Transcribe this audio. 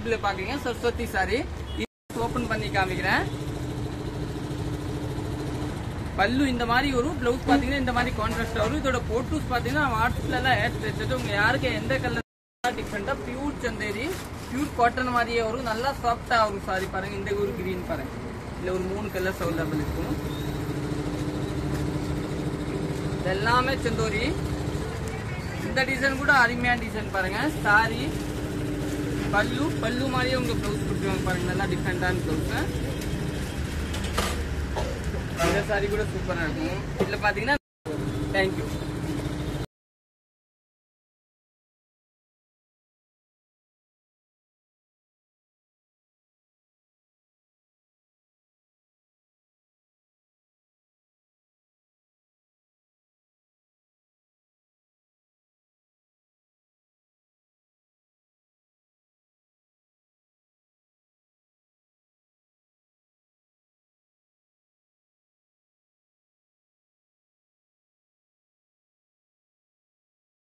யூடியூப்ல பாக்குறீங்க Saraswati sorry. Open பண்ணி காமிக்கிறேன். பல்லு இந்த மாதிரி வரும். பிளவுஸ் பாத்தீங்கன்னா இந்த மாதிரி கான்ட்ராஸ்ட் வரும். இதோட போட்டோஸ் பாத்தீங்கன்னா வாட்ஸ்அப்ல எல்லாம் ஆட் வச்சுட்டு உங்க யாருக்கு எந்த கலர் டிஃபரெண்டா பியூர் சந்தேரி பியூர் காட்டன் மாதிரியே வரும். நல்லா சாஃப்டா வரும் சாரி. பாருங்க இந்த ஒரு கிரீன் பாருங்க. இல்ல ஒரு 3 கலர்ஸ் அவைலபிள் இருக்கும். எல்லாமே செந்தூரி. இந்த டிசைன் கூட அருமையான டிசைன் பாருங்க. சாரி பல்லு மாதிரியே உங்க பிளவுஸ் கொடுத்துருவாங்க பாருங்க. நல்லா டிஃபரெண்டான பிளவுஸ். இந்த சாரி கூட சூப்பரா இருக்கும். இதுல பாத்தீங்கன்னா